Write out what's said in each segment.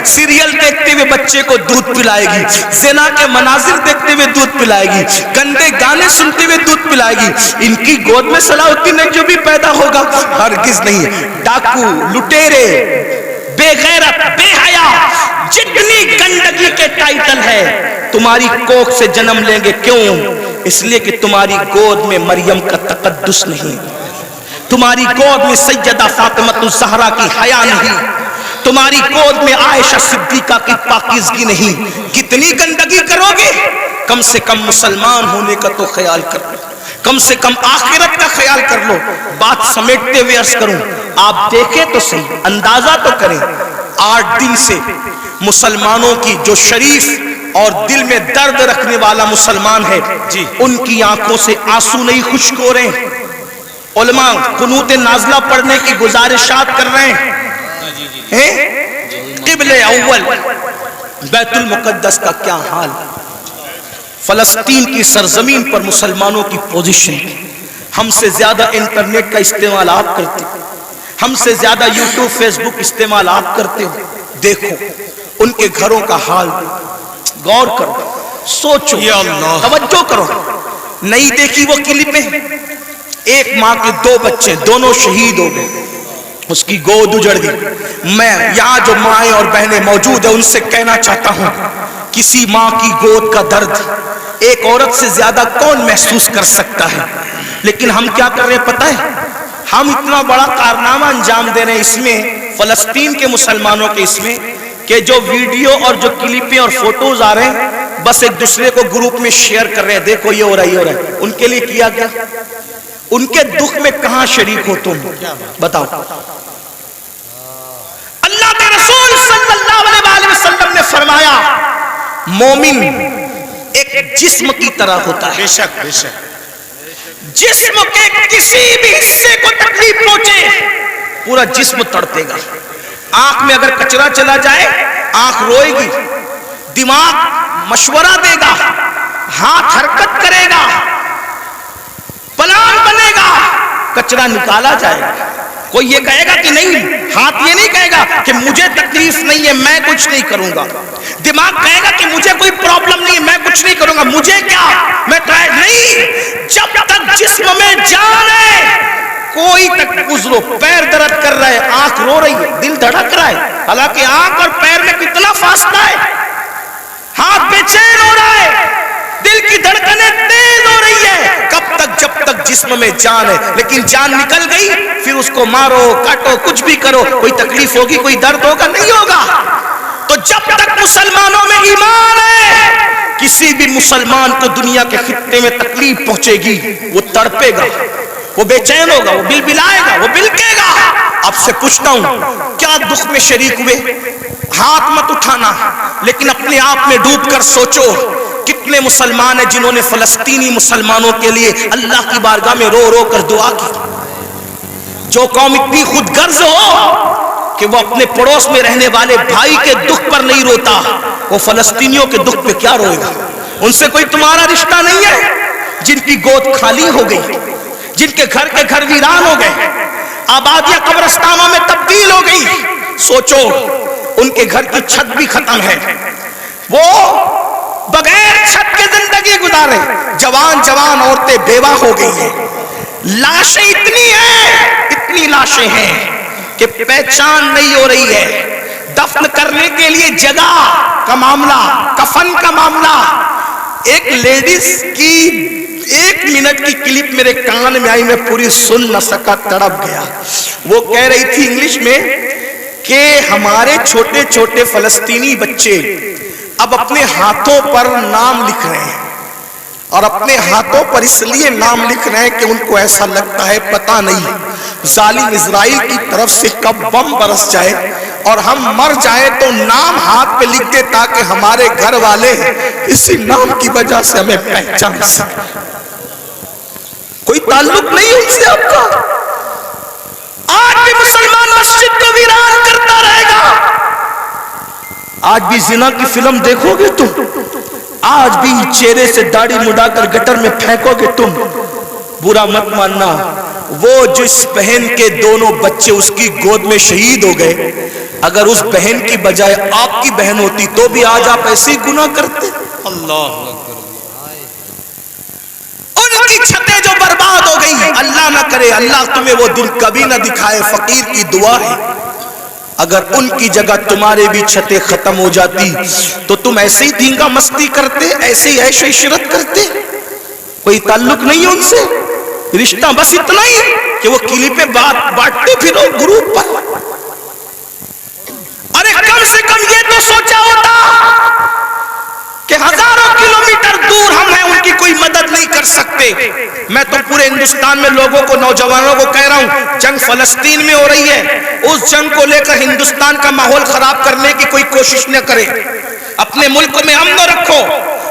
Serial دیکھتے ہوئے بچے کو دودھ پلائے گی، زنا کے مناظر دیکھتے ہوئے دودھ پلائے گی، گندے گانے سنتے ہوئے دودھ پلائے گی۔ ان کی گود میں صلاح الدین جو بھی پیدا ہوگا ہرگز نہیں۔ ڈاکو، لٹیرے، بے غیرت، بے حیا، جتنی گندگی کے ٹائٹل ہے تمہاری کوکھ سے جنم لیں گے۔ کیوں؟ اس لیے کہ تمہاری گود میں مریم کا تقدس نہیں، تمہاری گود میں سیدہ فاطمہ الزہرا کی حیا نہیں، تمہاری گود میں عائشہ صدیقہ کی پاکیزگی نہیں۔ کتنی گندگی کرو گے؟ کم سے کم مسلمان ہونے کا تو خیال کر لو، کم سے کم آخرت کا خیال کر لو۔ بات سمیٹتے ہوئے عرض کروں، آپ دیکھیں تو صحیح، اندازہ تو کریں، 8 دن سے مسلمانوں کی جو شریف اور دل میں درد رکھنے والا مسلمان ہے ان کی آنکھوں سے آنسو نہیں خشک ہو رہے ہیں۔ علماء قنوت نازلہ پڑھنے کی گزارشات کر رہے ہیں۔ قبل اول بیت المقدس کا کیا حال، فلسطین کی سرزمین پر مسلمانوں کی پوزیشن، ہم سے زیادہ انٹرنیٹ کا استعمال آپ کرتے ہو، ہم سے زیادہ یوٹیوب فیس بک استعمال آپ کرتے ہو۔ دیکھو ان کے گھروں کا حال، غور کرو، سوچو، توجہ کرو۔ نہیں دیکھی وہ کلپیں؟ ایک ماں کے 2 بچے، دونوں شہید ہو گئے، اس کی گود اجڑ گئی۔ میں یہاں جو مائیں اور بہنیں موجود ہیں ان سے کہنا چاہتا ہوں، کسی ماں کی گود کا درد ایک عورت سے زیادہ کون محسوس کر سکتا ہے؟ لیکن ہم کیا کر رہے ہیں پتہ ہے؟ ہم اتنا بڑا کارنامہ انجام دے رہے ہیں اس میں، فلسطین کے مسلمانوں کے اس میں، کہ جو ویڈیو اور جو کلپیں اور فوٹوز آ رہے ہیں بس ایک دوسرے کو گروپ میں شیئر کر رہے ہیں، دیکھو یہ ہو رہا ہے، یہ ہو رہا ہے۔ ان کے لیے کیا کیا؟ ان کے دکھ میں کہاں شریک ہو تم؟ بتاؤ۔ اللہ کے رسول صلی اللہ علیہ وسلم نے فرمایا مومن ایک جسم کی طرح ہوتا ہے، بے شک بے شک، جسم کے کسی بھی حصے کو تکلیف پہنچے پورا جسم تڑپے گا۔ آنکھ میں اگر کچرا چلا جائے آنکھ روئے گی، دماغ مشورہ دے گا، ہاتھ حرکت کرے گا، پلان بنے گا، کچرا نکالا جائے گا۔ کوئی یہ کہے گا کہ نہیں، ہاتھ یہ نہیں کہے گا کہ مجھے تکلیف نہیں ہے میں کچھ نہیں کروں گا، دماغ کہے گا کہ مجھے کوئی پرابلم نہیں ہے میں کچھ نہیں کروں گا، مجھے کیا، میں ٹرائی نہیں۔ جب تک جسم میں جان ہے کوئی تک گزرو، پیر درد کر رہا ہے، آنکھ رو رہی ہے، دل دھڑک رہا ہے، حالانکہ آنکھ اور پیر میں کتنا فاصلہ ہے، ہاتھ بے چین ہو رہا ہے، دل کی دھڑکنیں تیز ہو رہی ہے، کب تک؟ جب تک جسم میں جان ہے۔ لیکن جان نکل گئی پھر اس کو مارو کاٹو کچھ بھی کرو، کوئی تکلیف ہوگی، کوئی درد ہوگا؟ نہیں ہوگا۔ تو جب تک مسلمانوں میں ایمان ہے کسی بھی مسلمان کو دنیا کے خطے میں تکلیف پہنچے گی وہ تڑپے گا، وہ بے چین ہوگا، وہ بلبلائے گا، وہ بلکے گا۔ آپ سے پوچھتا ہوں کیا دکھ میں شریک ہوئے؟ ہاتھ مت اٹھانا، لیکن اپنے آپ میں ڈوب کر سوچو کتنے مسلمان ہیں جنہوں نے فلسطینی مسلمانوں کے لیے اللہ کی بارگاہ میں رو رو کر دعا کی۔ جو قوم اتنی خود غرض ہو کہ وہ اپنے پڑوس میں رہنے والے بھائی کے دکھ پر نہیں روتا، وہ فلسطینیوں کے دکھ پہ کیا روئے گا؟ ان سے کوئی تمہارا رشتہ نہیں ہے؟ جن کی گود خالی ہو گئی، جن کے گھر ویران ہو گئے، آبادیاں قبرستانوں میں تبدیل ہو گئی، سوچو ان کے گھر کی چھت بھی ختم ہے، وہ بغیر چھت کے زندگی گزارے، جوان جوان عورتیں بیوہ ہو گئی ہیں، لاشیں اتنی لاشیں ہیں کہ پہچان نہیں ہو رہی ہے، دفن کرنے کے لیے جگہ کا معاملہ، کفن کا معاملہ۔ ایک لیڈیز کی 1 منٹ کی کلپ میرے کان میں آئی، میں پوری سن نہ سکا، تڑپ گیا۔ وہ کہہ رہی تھی انگلش میں کہ ہمارے چھوٹے چھوٹے فلسطینی بچے اب اپنے ہاتھوں پر نام لکھ رہے ہیں، اور اپنے ہاتھوں پر اس لیے نام لکھ رہے ہیں کہ ان کو ایسا لگتا ہے پتہ نہیں ظالم اسرائیل کی طرف سے کب بم برس جائے اور ہم مر جائیں تو نام ہاتھ پہ لکھ دے تاکہ ہمارے گھر والے اسی نام کی وجہ سے ہمیں پہچان سکیں۔ کوئی تعلق نہیں ان سے آپ کا۔ آج بھی مسلمان مسجد کو ویران کرتا رہے گا، آج بھی زنا کی فلم دیکھو گے تم، آج بھی چہرے سے داڑھی مڈا کر گٹر میں پھینکو گے تم۔ برا مت ماننا، وہ جس بہن کے دونوں بچے اس کی گود میں شہید ہو گئے، اگر اس بہن کی بجائے آپ کی بہن ہوتی تو بھی آج آپ ایسے ہی گناہ کرتے؟ اللہ اکبر، ان کی چھتیں جو برباد ہو گئی، اللہ نہ کرے اللہ تمہیں وہ دن کبھی نہ دکھائے، فقیر کی دعا ہے، اگر ان کی جگہ تمہارے بھی چھتیں ختم ہو جاتی تو تم ایسے ہی دھینگا مستی کرتے، ایسے ہی عیش و عشرت کرتے؟ کوئی تعلق نہیں ہے ان سے، رشتہ بس اتنا ہی کہ وہ کلی پہ بانٹتے پھرو گروپ پر۔ ارے کم سے کم یہ تو سوچا ہوتا کہ ہزاروں کلومیٹر دور ہم ہیں، ان کی کوئی مدد نہیں کر سکتے۔ میں تو پورے ہندوستان میں لوگوں کو، نوجوانوں کو کہہ رہا ہوں، جنگ فلسطین میں ہو رہی ہے، اس جنگ کو لے کر ہندوستان کا ماحول خراب کرنے کی کوئی کوشش نہ کرے، اپنے ملک میں امن رکھو،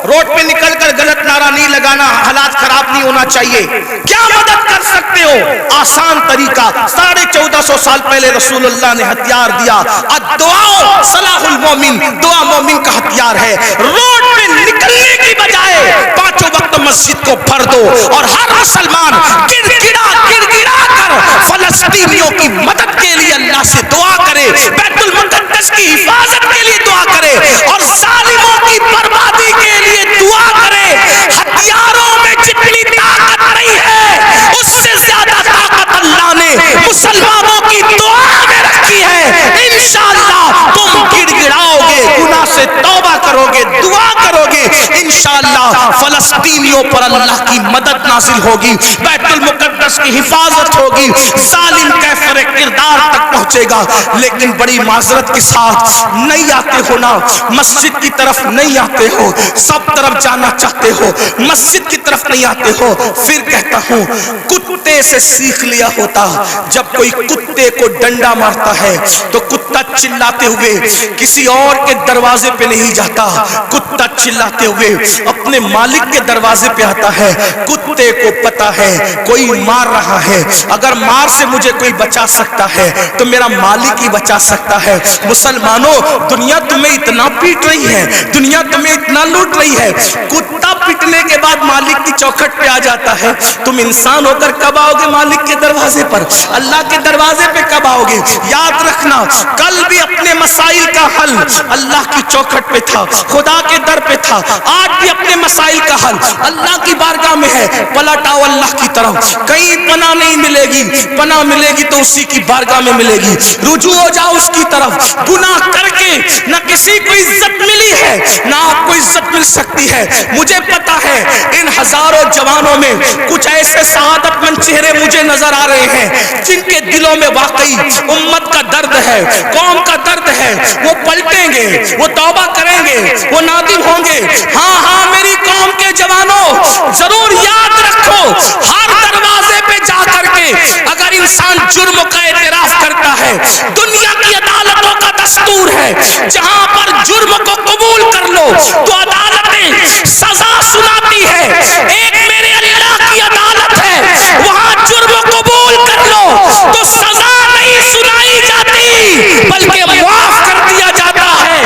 روڈ پہ نکل کر غلط نعرہ نہیں لگانا، حالات خراب نہیں ہونا چاہیے۔ کیا مدد کر سکتے ہو؟ آسان طریقہ، 1450 سال پہلے رسول اللہ نے ہتھیار دیا، الدعاء صلاح المومن، دعا مومن کا ہتھیار ہے۔ روڈ پہ نکلنے کی بجائے 5 وقت مسجد کو بھر دو اور ہر مسلمان گڑ گڑا کر فلسطینیوں کی مدد کے لیے اللہ سے دعا کرے، بیت المقدس کی حفاظت کے لیے دعا کرے اور ظالموں کی بربادی کے لیے دعا کرے۔ ہتھیاروں میں جتنی طاقت نہیں ہے اس سے زیادہ طاقت اللہ نے مسلمانوں کی دعا میں رکھی ہے۔ انشاءاللہ تم گڑ گڑاؤ گے، گناہ سے توبہ کرو گے، دعا کرو گے، انشاءاللہ فلسطینیوں پر اللہ کی مدد نازل ہوگی، بیت المقدس کی حفاظت ہوگی، ظالم کیفر کردار تک پہنچے گا۔ لیکن بڑی معذرت کے ساتھ نہیں آتے ہو نا، مسجد کی طرف نہیں آتے ہو، سب طرف جانا چاہتے ہو، مسجد کی طرف نہیں آتے ہو۔ پھر کہتا ہوں کتے سے سیکھ لیا ہوتا، جب کوئی کتے کو ڈنڈا مارتا ہے تو کتا چلاتے ہوئے کسی اور کے دروازے پہ نہیں جاتا، کتا چلاتے ہوئے اپنے مالک کے دروازے پہ آتا ہے۔ کتے کو پتا ہے کوئی مار رہا ہے، اگر مار سے مجھے کوئی بچا سکتا ہے تو میرا مالک ہی بچا سکتا ہے۔ مسلمانوں، دنیا تمہیں اتنا پیٹ رہی ہے، دنیا تمہیں اتنا لوٹ رہی ہے، کتا پیٹنے کے بعد مالک کی چوکھٹ پہ آ جاتا ہے، تم انسان ہو کر کب آؤ گے مالک کے دروازے پر؟ اللہ کے دروازے پہ کب آؤ گے؟ یاد رکھنا، کل بھی اپنے مسائل کا حل اللہ کی چوکھٹ پہ تھا، خدا کے در پہ تھا، آج بھی اپنے مسائل کا حل اللہ کی بارگاہ میں ہے۔ پلٹ آؤ اللہ کی طرف، کہیں پناہ نہیں ملے گی، پناہ ملے گی تو اسی کی بارگاہ میں ملے گی، رجوع ہو جاؤ اس کی طرف۔ گناہ کر کے نہ کسی کو عزت ملی ہے نہ آپ کو عزت مل سکتی ہے۔ مجھے پتا ہے ان ہزاروں جوانوں میں کچھ ایسے سعادت مند چہرے مجھے نظر آ رہے ہیں جن کے دلوں میں واقعی امت کا درد ہے، قوم کا درد ہے، وہ پلٹیں گے، وہ توبہ کریں گے، وہ نادم ہوں گے۔ ہاں ہاں میری قوم کے جوانوں، ضرور یاد رکھو، ہر دروازے پہ جا کر کے اگر انسان جرم کا اعتراف کرتا ہے، دنیا کی عدالتوں کا دستور ہے جہاں پر جرم کو قبول کر لو تو عدالتیں سزا سناتی ہے۔ ایک میرے اللہ کی عدالت ہے، وہاں جرم قبول کر لو تو سزا نہیں سنائی جاتی بلکہ معاف کر دیا جاتا ہے۔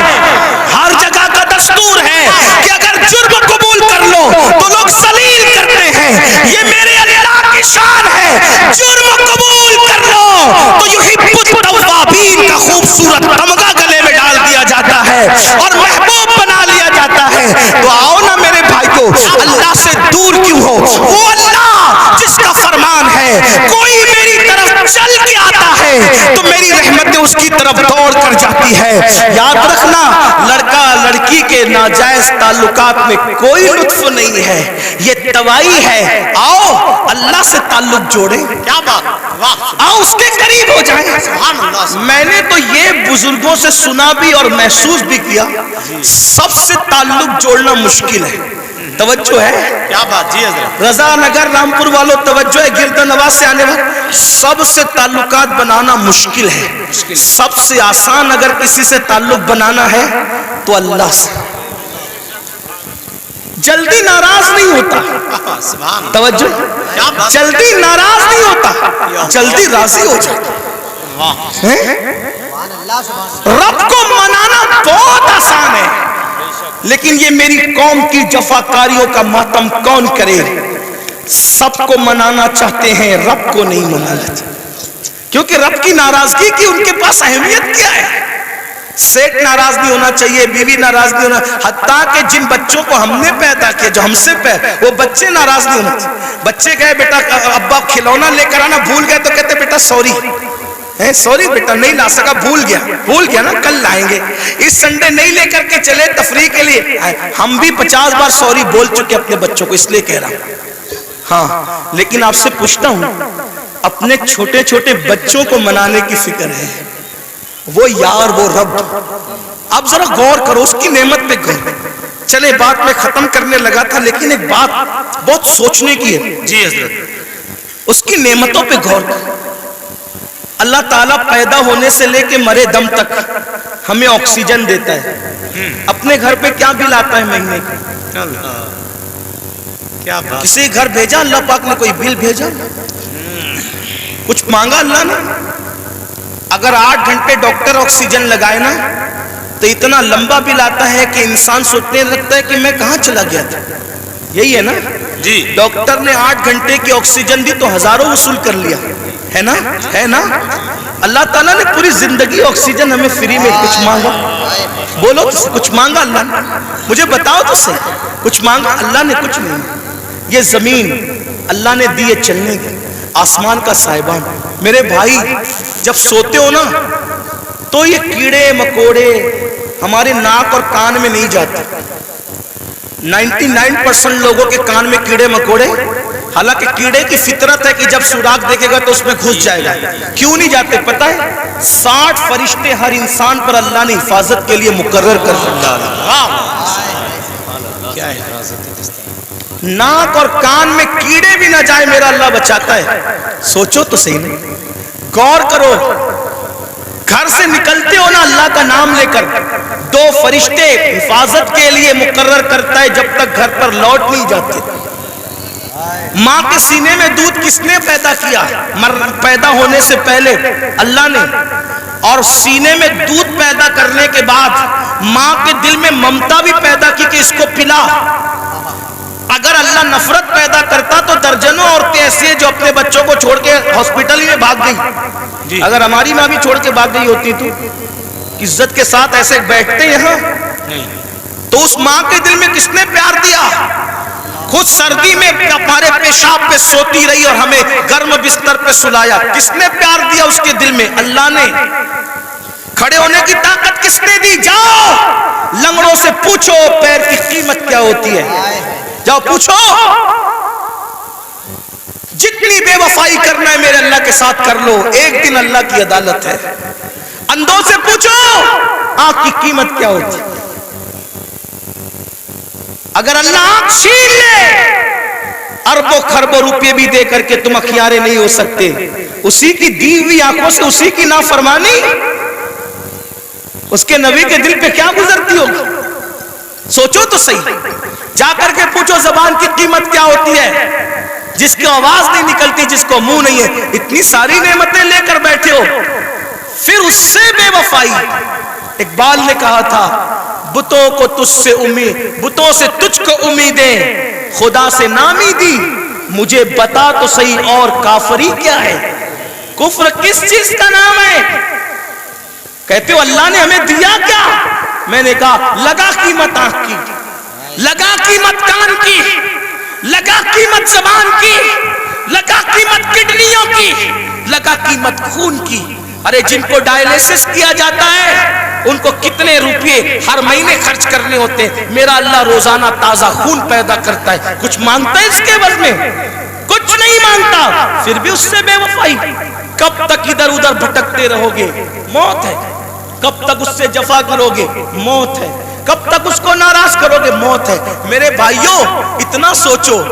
ہر جگہ کا دستور ہے کہ اگر جرم قبول کر لو تو لوگ ذلیل کرتے ہیں، یہ میرے اللہ کی شان ہے۔ جرم قبول کر لو تو یحب التوابین کا خوبصورت تمغہ گلے میں ڈال دیا جاتا ہے اور محبوب بنا لیا جاتا ہے۔ تو آؤ نا میرے بھائی کو، اللہ سے دور کیوں ہو؟ وہ اللہ جس کا فرمان ہے کوئی میری طرف چل کے آتا ہے تو میری رحمتیں اس کی طرف دوڑ کر جاتی ہے۔ یاد رکھنا، لڑکا لڑکی کے ناجائز تعلقات میں کوئی لطف نہیں ہے، یہ توائی ہے۔ آؤ اللہ سے تعلق جوڑیں، کیا بات، آؤ اس کے قریب ہو جائیں۔ میں نے تو یہ بزرگوں سے سنا بھی اور محسوس بھی کیا، سب سے تعلق جوڑنا مشکل ہے۔ توجہ ہے؟ کیا بات جی حضرت، رضا نگر رامپور والوں توجہ ہے، گرد نواز سے آنے والے سب سے تعلقات بنانا مشکل ہے۔ سب سے آسان اگر کسی سے تعلق بنانا ہے تو اللہ سے۔ جلدی ناراض نہیں ہوتا، سبحان توجہ، جلدی ناراض نہیں ہوتا، جلدی راضی ہو جاتا۔ رب کو منانا بہت آسان ہے، لیکن یہ میری قوم کی جفاکاریوں کا ماتم کون کرے؟ سب کو منانا چاہتے ہیں، رب کو نہیں منانا چاہتے، کیونکہ رب کی ناراضگی کی ان کے پاس اہمیت کیا ہے؟ سیٹ ناراض نہیں ہونا چاہیے، بیوی ناراض نہیں ہونا، حتیٰ کہ جن بچوں کو ہم نے پیدا کیا، جو ہم سے وہ بچے ناراض نہیں ہونا چاہیے۔ بچے کہے بیٹا ابا کھلونا لے کر آنا، بھول گئے تو کہتے بیٹا سوری بیٹا نہیں لا سکا، بھول گیا نا، کل لائیں گے، اس سنڈے نہیں لے کر کے چلے تفریح کے لیے۔ ہم بھی 50 بار سوری بول چکے اپنے بچوں کو، اس لیے کہہ رہا ہوں۔ ہاں لیکن آپ سے پوچھتا ہوں، اپنے چھوٹے چھوٹے بچوں کو منانے کی فکر ہے، وہ یار وہ رب، اب ذرا غور کرو اس کی نعمت پہ غور۔ چلے بات میں ختم کرنے لگا تھا، لیکن ایک بات بہت سوچنے کی ہے۔ جی حضرت، اس کی نعمتوں پہ غور کرو۔ اللہ تعالیٰ پیدا ہونے سے لے کے مرے دم تک ہمیں آکسیجن دیتا ہے، اپنے گھر پہ کیا بل آتا ہے مہینے کا؟ کیا بات، کسی گھر بھیجا اللہ پاک نے کوئی بل بھیجا؟ کچھ مانگا اللہ نے؟ اگر 8 گھنٹے ڈاکٹر آکسیجن لگائے نا تو اتنا لمبا بل آتا ہے کہ انسان سوچنے لگتا ہے کہ میں کہاں چلا گیا تھا۔ یہی ہے نا جی ڈاکٹر نے 8 گھنٹے کی آکسیجن دی تو ہزاروں وصول کر لیا، ہے نا؟ اللہ تعالیٰ نے پوری زندگی آکسیجن ہمیں فری میں، کچھ مانگا؟ بولو کچھ مانگا اللہ نے؟ مجھے بتاؤ تو صحیح، کچھ مانگا اللہ نے؟ کچھ نہیں۔ یہ زمین اللہ نے دی ہے چلنے کی، آسمان کا سائبان۔ میرے بھائی جب سوتے ہو نا تو یہ کیڑے مکوڑے ہمارے ناک اور کان میں نہیں جاتے۔ 99% لوگوں کے کان میں کیڑے مکوڑے، حالانکہ کیڑے کی فطرت ہے کہ جب سوراخ دیکھے گا تو اس میں گھس جائے گا۔ کیوں نہیں جاتے پتہ ہے؟ 60 فرشتے ہر انسان پر اللہ نے حفاظت کے لیے مقرر کر دیا۔ کیا حفاظت ہے، ناک اور کان میں کیڑے بھی نہ جائے میرا اللہ بچاتا ہے۔ سوچو تو صحیح، نہیں غور کرو۔ گھر سے نکلتے ہو نا اللہ کا نام لے کر، 2 فرشتے حفاظت کے لیے مقرر کرتا ہے جب تک گھر پر لوٹ نہیں جاتے۔ ماں کے سینے میں دودھ کس نے پیدا کیا؟ پیدا ہونے سے پہلے اللہ نے، اور سینے میں دودھ پیدا کرنے کے بعد ماں کے دل میں ممتا بھی پیدا کی کہ اس کو پلا۔ اگر اللہ نفرت پیدا کرتا تو درجنوں عورتیں ایسی ہیں جو اپنے بچوں کو چھوڑ کے ہاسپٹل میں بھاگ گئی۔ اگر ہماری ماں بھی چھوڑ کے بھاگ گئی ہوتی تو عزت کے ساتھ ایسے بیٹھتے یہاں؟ تو اس ماں کے دل میں کس نے پیار دیا؟ خود سردی میں ہمارے پیشاب پہ سوتی رہی اور ہمیں گرم بستر پہ سلایا، کس نے پیار دیا اس کے دل میں؟ اللہ نے۔ کھڑے ہونے کی طاقت کس نے دی؟ جاؤ لنگڑوں سے پوچھو پیر کی قیمت کیا ہوتی ہے، جاؤ پوچھو۔ جتنی بے وفائی کرنا ہے میرے اللہ کے ساتھ کر لو، ایک دن اللہ کی عدالت ہے۔ اندھوں سے پوچھو آنکھ کی قیمت کیا ہوتی ہے۔ اگر اللہ آنکھ چھین لے اربوں خربوں روپے بھی دے کر کے تم اخیارے نہیں ہو سکتے۔ اسی کی دی ہوئی آنکھوں سے اسی کی نافرمانی اس کے نبی کے دل پہ کیا گزرتی ہوگی؟ سوچو تو صحیح، جا کر کے پوچھو زبان کی قیمت کیا ہوتی ہے، جس کی آواز نہیں نکلتی، جس کو منہ نہیں ہے، اتنی ساری نعمتیں لے کر بیٹھے ہو، پھر اس سے بے وفائی۔ اقبال نے کہا تھا بتوں کو تجھ سے امید، بتوں سے تجھ کو امیدیں، خدا سے نامی دی، مجھے بتا تو صحیح اور کافری کیا ہے؟ کفر کس چیز کا نام ہے؟ کہتے ہو اللہ نے ہمیں دیا کیا؟ میں نے کہا لگا قیمت آنکھ کی، لگا قیمت کان کی، لگا قیمت زبان کی، لگا قیمت کڈنیوں کی، لگا قیمت خون کی۔ ارے جن کو ڈائلیسس کیا جاتا ہے ان کو کتنے روپے ہر مہینے خرچ کرنے ہوتے ہیں، میرا اللہ روزانہ تازہ خون پیدا کرتا ہے۔ کچھ مانگتا ہے اس کے عوض میں؟ کچھ نہیں مانگتا، پھر بھی اس سے بے وفائی۔ کب تک ادھر ادھر بھٹکتے رہو گے؟ موت ہے۔ کب تک اس سے جفا کرو گے؟ موت ہے۔ کب تک اس کو ناراض کرو گے؟ موت ہے۔ میرے بھائیوں اتنا سوچو،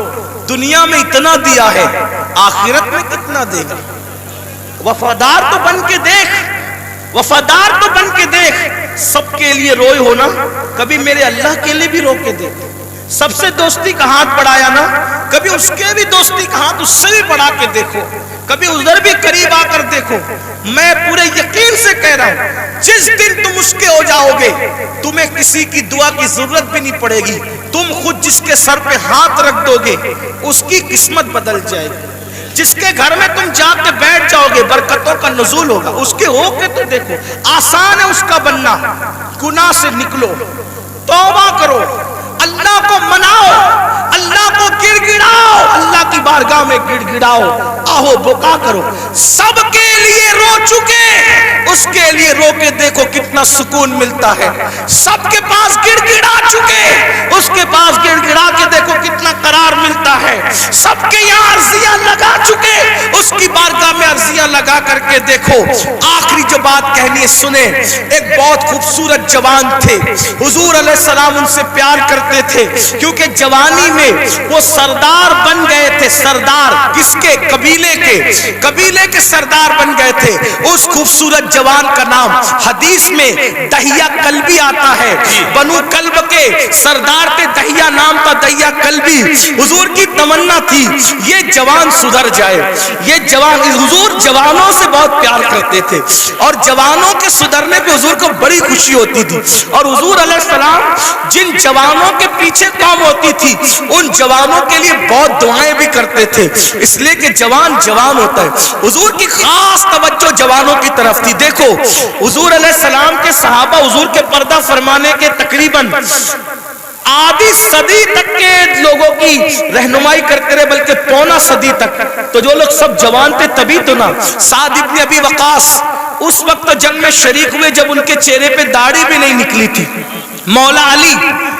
دنیا میں اتنا دیا ہے، آخرت میں کتنا دے گا؟ وفادار تو بن کے دیکھ، وفادار تو بن کے دیکھ۔ سب کے لیے روئے ہونا، کبھی میرے اللہ کے لیے بھی رو کے دیکھ۔ سب سے دوستی کا ہاتھ بڑھایا نا، کبھی اس کے بھی دوستی کا ہاتھ اس سے بھی بڑھا کے دیکھو۔ کبھی ادھر بھی قریب آ کر دیکھو. میں پورے یقین سے کہہ رہا ہوں جس دن تم اس کے ہو جاؤ گے تمہیں کسی کی دعا کی ضرورت بھی نہیں پڑے گی. تم خود جس کے سر پہ ہاتھ رکھ دو گے اس کی قسمت بدل جائے گی. جس کے گھر میں تم جا کے بیٹھ جاؤ گے برکتوں کا نزول ہوگا. اس کے ہو کے تو دیکھو, آسان ہے اس کا بننا. گناہ سے نکلو, توبہ کرو, اللہ کو مناؤ, اللہ کو گڑ گڑاؤ, اللہ کی بارگاہ میں گڑ گڑاؤ, آہو بکا کرو. سب کے لیے رو چکے, اس کے لیے رو کے دیکھو کتنا سکون ملتا ہے. سب کے پاس گڑ گڑا چکے, اس کے پاس گڑ گڑا کے دیکھو کتنا قرار ملتا ہے. سب کے یہاں عرضیاں لگا چکے, اس کی بارگاہ میں عرضیاں لگا کر کے دیکھو. آخری جو بات کہنی ہے سنیں. ایک بہت خوبصورت جوان تھے, حضور علیہ السلام ان سے پیار کرتے تھے کیونکہ جوانی میں وہ سردار بن گئے تھے. سردار کس کے؟ قبیلے کے, قبیلے کے سردار بن گئے تھے. اس خوبصورت جوان کا نام حدیث میں دہیہ کلبی آتا ہے. بنو کلب کے سردار تھے, دہیہ نام تھا, دہیہ کلبی. حضور کی تمنا تھی یہ جوان سدھر جائے. یہ جوان, حضور جوانوں سے بہت پیار کرتے تھے اور جوانوں کے سدھرنے پہ حضور کو بڑی خوشی ہوتی تھی. اور حضور علیہ السلام جن جوانوں کے پیچھے قوم ہوتی تھی ان جوانوں کے لیے بہت دعائیں بھی کرتے تھے, اس لیے کہ جوان جوان ہوتا ہے. حضور کی خاص توجہ جوانوں کی طرف تھی. دیکھو حضور علیہ السلام کے صحابہ حضور کے پردہ فرمانے کے تقریباً آدھی صدی تک کے لوگوں کی رہنمائی کرتے رہے, بلکہ پونا صدی تک. تو جو لوگ سب جوان تھے تبھی تو نا. سعد ابن ابی وقاص اس وقت جنگ میں شریک ہوئے جب ان کے چہرے پہ داڑھی بھی نہیں نکلی تھی. مولا علی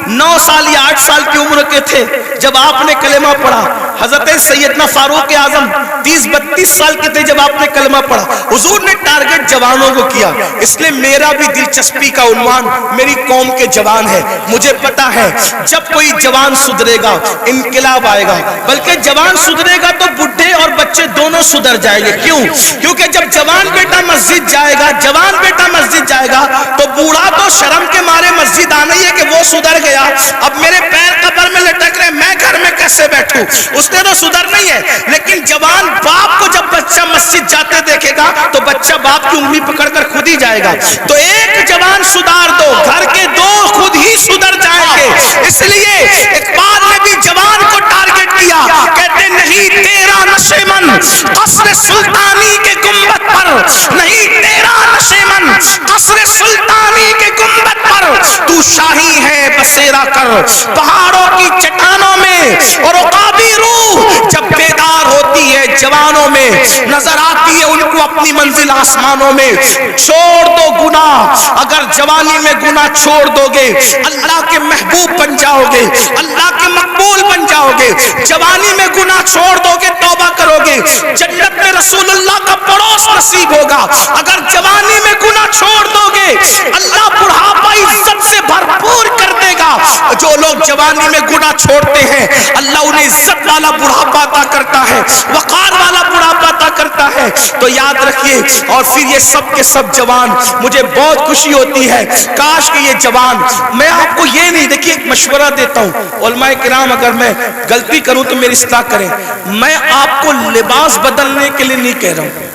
9 سال یا 8 سال کی عمر کے تھے جب آپ نے کلمہ پڑھا. حضرت سیدنا فاروق اعظم 30-32 سال کے تھے جب آپ نے کلمہ پڑھا. حضور نے ٹارگٹ جوانوں کو کیا, اس لیے میرا بھی دلچسپی کا عنوان میری قوم کے جوان ہے. مجھے پتا ہے جب کوئی جوان سدھرے گا انقلاب آئے گا, بلکہ جوان سدھرے گا تو بڈھے اور بچے دونوں سدھر جائیں گے. کیوں؟ کیونکہ جب جوان بیٹا مسجد جائے گا, جوان بیٹا مسجد جائے گا تو بوڑھا تو شرم کے مارے مسجد آنا ہی ہے کہ وہ سدھر گیا, اب میرے پیر قبر میں لٹک رہے, میں گھر میں کیسے بیٹھوں, اس نے تو سدھر نہیں ہے. لیکن جوان باپ کو جب بچہ مسجد جاتے دیکھے گا تو بچہ باپ کی انگلی پکڑ کر خود ہی جائے گا. تو ایک جوان سدھار دو, گھر کے دو خود ہی سدھر جائیں گے. اس لیے اقبال نے بھی جوان کو ٹارگٹ کیا, کہتے نہیں تیرا نشیمن قصر سلطانی کے گنبد پر, نہیں تیرا نشیمن قصر سلطانی کے گنبد پر, تو شاہی ہے بسیرا کر پہاڑوں کی چٹانوں میں. اور عقابی روح جب بیدار ہوتی ہے جوانوں میں نظر آتی ہے ان کو اپنی منزل آسمانوں میں. چھوڑ دو گناہ, اگر جوانی میں گناہ چھوڑ دو گے اللہ کے محبوب بن جاؤ گے, اللہ کے مقبول بن جاؤ گے. جوانی میں گناہ چھوڑ دو گے, توبہ کرو گے, جنت میں رسول اللہ کا پڑوس نصیب ہوگا. اگر جوانی میں گناہ چھوڑ دو گے اللہ بڑھاپا عزت سے بھرپور کر دے گا. جو لوگ جوانی میں گناہ چھوڑتے ہیں اللہ انہیں عزت والا بڑھاپا عطا کرتا ہے, وقار والا بڑھاپا عطا کرتا ہے. تو یاد رکھیے. اور پھر یہ سب کے سب جوان, مجھے بہت خوشی ہوتی ہے کاش کہ یہ جوان, میں آپ کو یہ نہیں, دیکھیے ایک مشورہ دیتا ہوں علماء کرام, اگر میں غلطی کروں تو میری اصلاح کریں. میں آپ کو لباس بدلنے کے لیے نہیں کہہ رہا ہوں,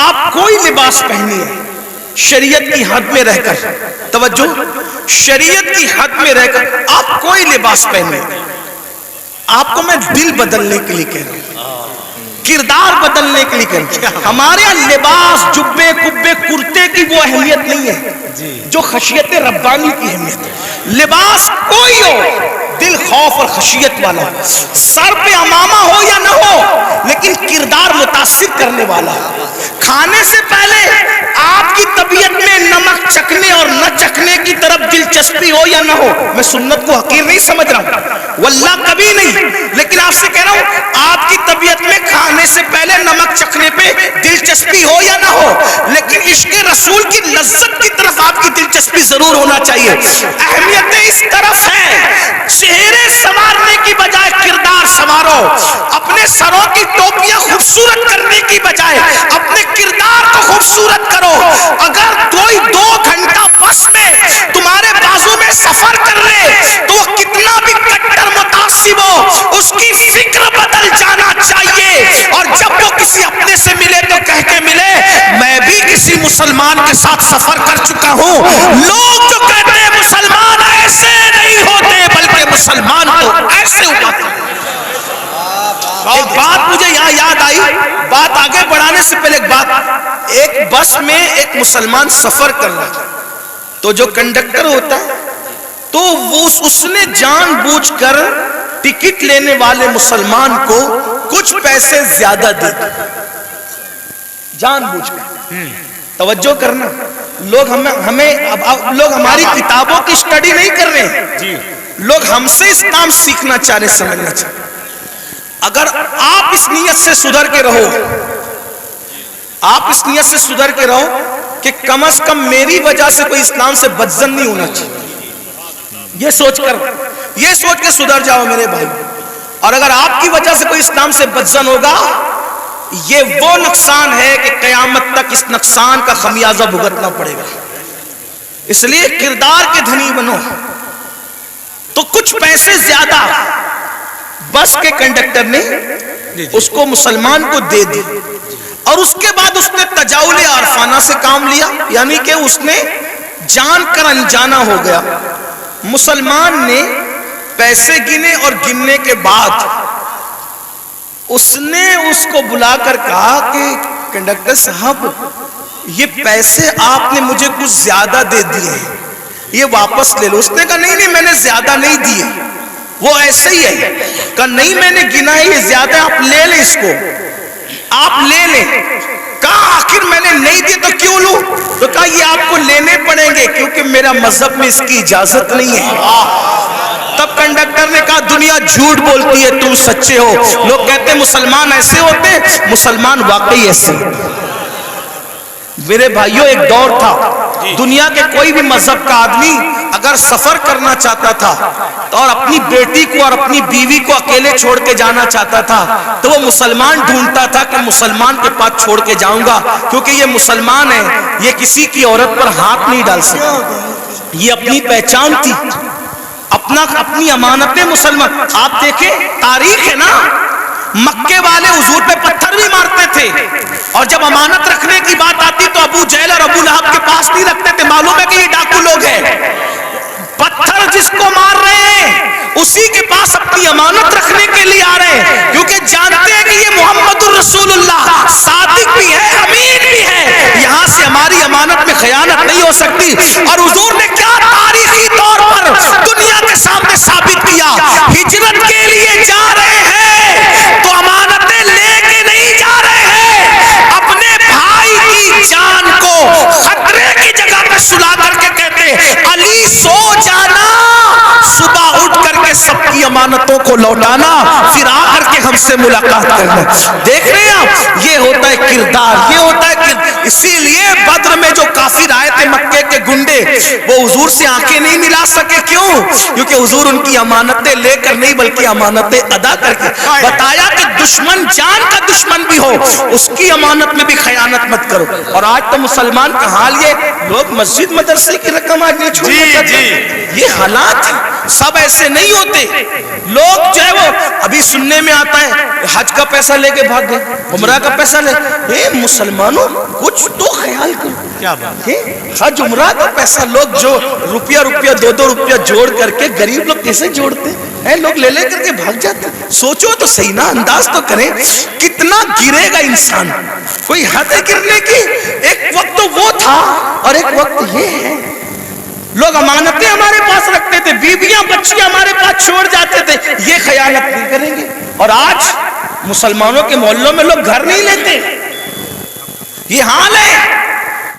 آپ کوئی لباس پہنیے شریعت کی حد میں رہ کر, توجہ, شریعت کی حد میں رہ کر آپ کوئی لباس پہنیے. آپ کو میں دل بدلنے کے لیے کہہ رہا ہوں, کردار بدلنے کے لیے کہہ رہا ہوں. ہمارے یہاں لباس جبے کبے کرتے کی وہ اہمیت نہیں ہے جو خشیت ربانی کی اہمیت ہے. لباس کوئی ہو, دل خوف اور خشیت والا ہو, سر پہ امامہ ہو یا نہ ہو لیکن کردار متاثر کرنے والا ہو. کھانے سے پہلے آپ کی طبیعت میں نمک چکھنے اور نہ چکھنے کی طرف دلچسپی ہو یا نہ ہو. میں سنت کو حقیر نہیں سمجھ رہا ہوں, واللہ کبھی نہیں, لیکن آپ سے کہہ رہا ہوں آپ کی طبیعت میں کھانے سے پہلے نمک چکھنے پہ دلچسپی ہو یا نہ ہو, لیکن عشق رسول کی لذت کی طرف آپ کی دلچسپی ضرور ہونا چاہیے. اہمیت اس طرف ہے, چہرے سنوارنے کی بجائے کردار سنوارو. اپنے سروں کی ٹوپیاں خوبصورت کرنے کی بجائے اپنے کردار کو خوبصورت کرو. اگر کوئی 2 گھنٹہ بس میں تمہارے بازو میں سفر کر لے تو وہ کتنا بھی کٹر متعصب ہو اس کی فکر بدل جانا چاہیے مسلمان کے ساتھ سفر کر چکا ہوں. لوگ جو کہتے ہیں مسلمان ایسے نہیں ہوتے بلکہ مسلمان تو ایسے ہوتے ہیں. ایک بات مجھے یہاں یاد آئی, بات آگے بڑھانے سے پہلے ایک بات. ایک بس میں ایک مسلمان سفر کر رہا تھا, تو جو کنڈکٹر ہوتا ہے تو وہ اس نے جان بوجھ کر ٹکٹ لینے والے مسلمان کو کچھ پیسے زیادہ دے دے, جان بوجھ کر. توجہ کرنا, لوگ لوگ ہماری کتابوں کی اسٹڈی نہیں کر رہے ہیں, لوگ ہم سے اسلام سیکھنا چاہ رہے, سمجھنا چاہ رہے. اگر آپ اس نیت سے سدھر کے رہو, آپ اس نیت سے سدھر کے رہو کہ کم از کم میری وجہ سے کوئی اسلام سے بدظن نہیں ہونا چاہیے, یہ سوچ کے سدھر جاؤ میرے بھائی. اور اگر آپ کی وجہ سے کوئی اسلام سے بدظن ہوگا, یہ وہ نقصان ہے کہ قیامت تک اس نقصان کا خمیازہ بھگتنا پڑے گا. اس لیے کردار کے دھنی بنو. تو کچھ پیسے زیادہ بس کے کنڈکٹر نے اس کو مسلمان کو دے دی, اور اس کے بعد اس نے تجاول عارفانہ سے کام لیا, یعنی کہ اس نے جان کر انجانا ہو گیا. مسلمان نے پیسے گنے اور گننے کے بعد اس نے اس کو بلا کر کہا کہ کنڈکٹر صاحب یہ پیسے آپ نے مجھے کچھ زیادہ دے دیے ہیں, یہ واپس لے لو. اس نے کہا نہیں میں نے زیادہ نہیں دیے, وہ ایسے ہی ہے. کہا نہیں میں نے گنا ہے, یہ زیادہ, آپ لے لیں اس کو, آپ لے لیں. کہا آخر میں نے نہیں دیے تو کیوں لوں؟ تو کہا یہ آپ کو لینے پڑیں گے کیونکہ میرا مذہب میں اس کی اجازت نہیں ہے. تب کنڈکٹر نے کہا دنیا جھوٹ بولتی ہے, تم سچے ہو. لوگ کہتے ہیں مسلمان ایسے ہوتے, مسلمان واقعی ایسے. میرے بھائیوں ایک دور تھا, دنیا کے کوئی بھی مذہب کا آدمی اگر سفر کرنا چاہتا تھا اور اپنی بیٹی کو اور اپنی بیوی کو اکیلے چھوڑ کے جانا چاہتا تھا تو وہ مسلمان ڈھونڈتا تھا کہ مسلمان کے پاس چھوڑ کے جاؤں گا, کیونکہ یہ مسلمان ہے, یہ کسی کی عورت پر ہاتھ نہیں ڈال سکتا. یہ اپنی پہچان تھی, اپنی امانتیں. مسلمان آپ دیکھیں تاریخ ہے نا, مکے والے حضور پہ پتھر بھی مارتے تھے, اور جب امانت رکھنے کی بات آتی تو ابو جہل اور ابو لہب کے پاس نہیں رکھتے تھے. معلوم ہے کہ یہ ڈاکو لوگ ہیں. پتھر جس کو مار رہے ہیں اسی کے پاس اپنی امانت رکھنے کے لیے آ رہے ہیں, کیونکہ جانتے ہیں کہ یہ محمد الرسول اللہ صادق بھی ہے, امین بھی ہے, یہاں سے ہماری امانت میں خیانت نہیں ہو سکتی. اور حضور نے کیا تاریخی طور پر دنیا کے سامنے ثابت کیا, ہجرت کے لیے جا رہے ہیں تو امانتیں لے کے نہیں جا رہے ہیں, اپنے بھائی کی جان کو خطرے کی جگہ پہ سلا کر کے کہتے علی سو جانا, صبح اٹھ کر کے سب کی امانتوں کو لوٹانا, پھر آ کر کے ہم سے ملاقات کرنا. دیکھ رہے ہیں آپ, یہ ہوتا ہے کردار, یہ ہوتا ہے کردار. اسی لیے بدر میں جو کافر آئے تھے مکے کے گنڈے, وہ حضور سے آنکھیں نہیں ملا سکے. کیوں؟ کیونکہ حضور ان کی امانتیں لے کر نہیں بلکہ امانتیں ادا کر کے بتایا کہ دشمن جان کا دشمن بھی ہو اس کی امانت میں بھی خیانت مت کرو. اور آج تو مسلمان کا حال یہ, لوگ مسجد مدرسے کی رقم آج نہیں چھوڑنا چاہتے. یہ حالات سب ایسے نہیں ہوتے. لوگ جو ہے وہ ابھی سننے میں آتا ہے حج کا پیسہ لے کے بھاگ گئے, عمرہ کا پیسہ لے. مسلمانوں کچھ تو خیال کرو, کیا بات, حج عمرہ کا پیسہ لوگ جو روپیہ 2 روپیہ جوڑ کر کے, غریب لوگ کیسے جوڑتے ہیں, لوگ لے کر کے بھاگ جاتے. سوچو تو صحیح نا, انداز تو کریں کتنا گرے گا انسان, کوئی حد ہے گرنے کی. ایک وقت تو وہ تھا اور ایک وقت یہ ہے. لوگ امانتیں ہمارے پاس رکھتے تھے, بیویاں بچیاں ہمارے پاس چھوڑ جاتے تھے, یہ خیانت نہیں کریں گے. اور آج مسلمانوں کے محلوں میں لوگ گھر نہیں لیتے, یہ حال ہے.